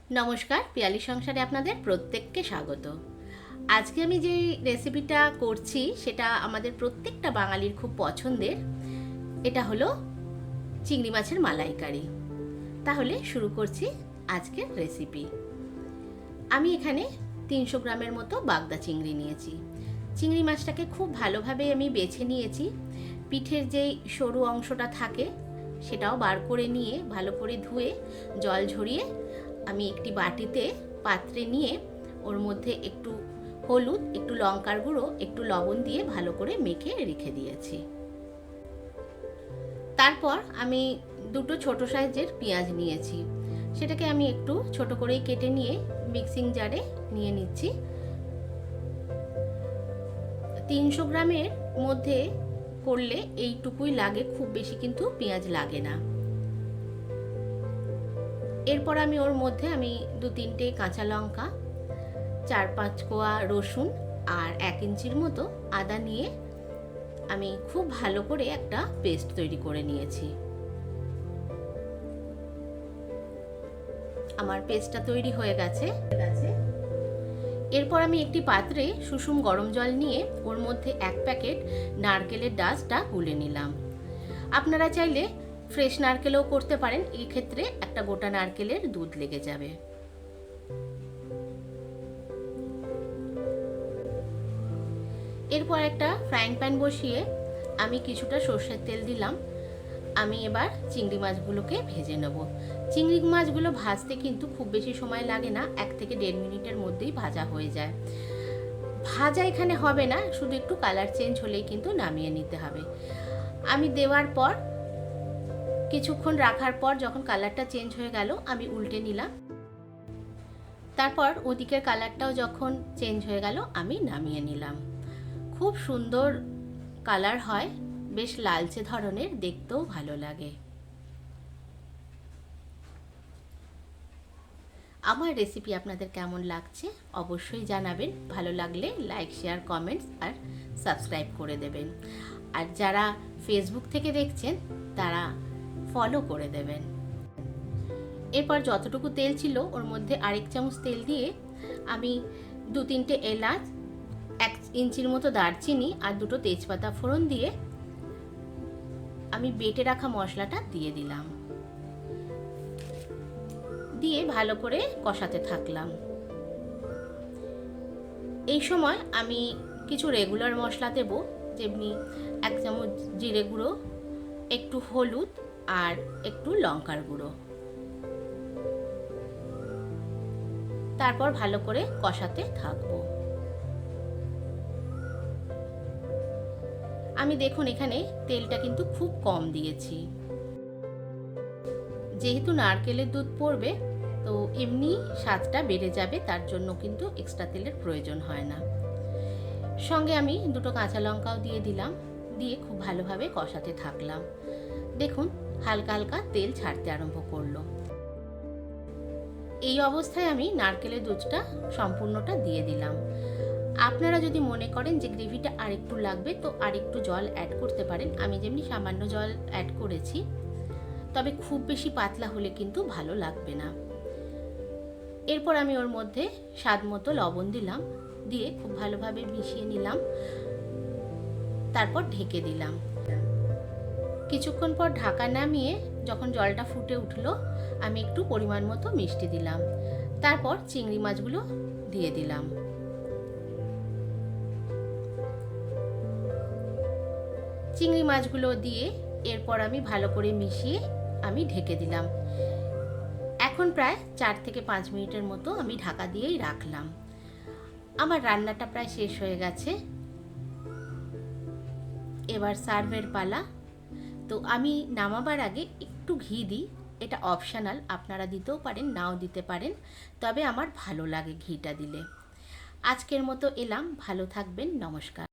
নমস্কার, পিয়ালি সংসারে আপনাদের প্রত্যেককে স্বাগত। আজকে আমি যে রেসিপিটা করছি সেটা আমাদের প্রত্যেকটা বাঙালির খুব পছন্দের। এটা হলো চিংড়ি মাছের মালাইকারি। তাহলে শুরু করছি আজকের রেসিপি। আমি এখানে 300 গ্রামের মতো বাগদা চিংড়ি নিয়েছি। চিংড়ি মাছটাকে খুব ভালোভাবে আমি বেছে নিয়েছি। পিঠের যেই সরু অংশটা থাকে সেটাও বার করে নিয়ে ভালো করে ধুয়ে জল ঝরিয়ে আমি একটি বাটিতে পাত্রে নিয়ে ওর মধ্যে একটু হলুদ, একটু লঙ্কার গুঁড়ো, একটু লবণ দিয়ে ভালো করে মেখে রেখে দিয়েছি। তারপর আমি দুটো ছোট সাইজের পেঁয়াজ নিয়েছি। সেটাকে আমি একটু ছোট করেই কেটে নিয়ে মিক্সিং জারে নিয়ে নিচ্ছি। 300 গ্রামের মধ্যে করলে এইটুকুই লাগে, খুব বেশি কিন্তু পেঁয়াজ লাগে না। এরপর আমি ওর মধ্যে আমি 2-3টে কাঁচা লঙ্কা, 4-5 কোয়া রসুন আর 1 ইঞ্চির মতো আদা নিয়ে আমি খুব ভালো করে একটা পেস্ট তৈরি করে নিয়েছি। আমার পেস্টটা তৈরি হয়ে গেছে। এরপর আমি একটি পাত্রে সুষুম গরম জল নিয়ে ওর মধ্যে 1 প্যাকেট নারকেলের ডাস্টটা গুলে নিলাম। আপনারা চাইলে ফ্রেশ নারকেলও করতে পারেন, এই ক্ষেত্রে একটা গোটা নারকেলের দুধ লেগে যাবে। এরপর একটা ফ্রাইং প্যান বসিয়ে আমি কিছুটা সর্ষের তেল দিলাম। আমি এবার চিংড়ি মাছগুলোকে ভেজে নেব। চিংড়ি মাছগুলো ভাজতে কিন্তু খুব বেশি সময় লাগে না, 1 থেকে 1.5 মিনিটের মধ্যেই ভাজা হয়ে যায়। ভাজা এখানে হবে না, শুধু একটু কালার চেঞ্জ হলেই কিন্তু নামিয়ে নিতে হবে। আমি দেওয়ার পর কিছুক্ষণ রাখার পর যখন কালারটা চেঞ্জ হয়ে গেল আমি উল্টে নিলাম। তারপর ওদিকের কালারটাও যখন চেঞ্জ হয়ে গেল আমি নামিয়ে নিলাম। খুব সুন্দর কালার হয়, বেশ লালচে ধরনের, দেখতেও ভালো লাগে। আমার রেসিপি আপনাদের কেমন লাগছে অবশ্যই জানাবেন। ভালো লাগলে লাইক, শেয়ার, কমেন্টস আর সাবস্ক্রাইব করে দেবেন। আর যারা ফেসবুক থেকে দেখছেন তারা ফলো করে দেবেন। এরপর যতটুকু তেল ছিল ওর মধ্যে 1 চামচ তেল দিয়ে আমি 2-3টে এলাচ, 1 ইঞ্চির মতো দারচিনি আর 2টো তেজপাতা ফোড়ন দিয়ে আমি বেটে রাখা মশলাটা দিয়ে দিলাম। দিয়ে ভালো করে কষাতে থাকলাম। এই সময় আমি কিছু রেগুলার মশলা দেব, যেমনি 1 চামচ জিরে গুঁড়ো, একটু হলুদ আর একটু লঙ্কার গুঁড়ো। তারপর ভালো করে কষাতে থাকবো। আমি দেখুন এখানে তেলটা কিন্তু খুব কম দিয়েছি। যেহেতু নারকেলের দুধ পড়বে তো এমনি স্বাদটা বেড়ে যাবে, তার জন্য কিন্তু এক্সট্রা তেলের প্রয়োজন হয় না। সঙ্গে আমি 2টো কাঁচা লঙ্কাও দিয়ে দিলাম, দিয়ে খুব ভালোভাবে কষাতে থাকলাম। দেখুন হালকা হালকা তেল ছাড়তে আরম্ভ করলো। এই অবস্থায় আমি নারকেলের দুধটা সম্পূর্ণটা দিয়ে দিলাম। আপনারা যদি মনে করেন যে গ্রেভিটা আরেকটু লাগবে তো আরেকটু জল অ্যাড করতে পারেন। আমি যেমনি সামান্য জল অ্যাড করেছি, তবে খুব বেশি পাতলা হলে কিন্তু ভালো লাগবে না। এরপর আমি ওর মধ্যে স্বাদ মতো লবণ দিলাম, দিয়ে খুব ভালোভাবে মিশিয়ে নিলাম। তারপর ঢেকে দিলাম। কিছুক্ষণ পর ঢাকা নামিয়ে যখন জলটা ফুটে উঠলো আমি একটু পরিমাণ মতো মিষ্টি দিলাম। তারপর চিংড়ি মাছগুলো দিয়ে দিলাম। চিংড়ি মাছগুলো দিয়ে এরপর আমি ভালো করে মিশিয়ে আমি ঢেকে দিলাম। এখন প্রায় 4 থেকে 5 মিনিটের মতো আমি ঢাকা দিয়েই রাখলাম। আমার রান্নাটা প্রায় শেষ হয়ে গেছে। এবার সার্ভের পালা। তো আমি নামাবার আগে একটু ঘি দিই, এটা অপশনাল, আপনারা দিতেও পারেন নাও দিতে পারেন, তবে আমার ভালো লাগে ঘিটা দিলে। আজকের মতো এলাম, ভালো থাকবেন, নমস্কার।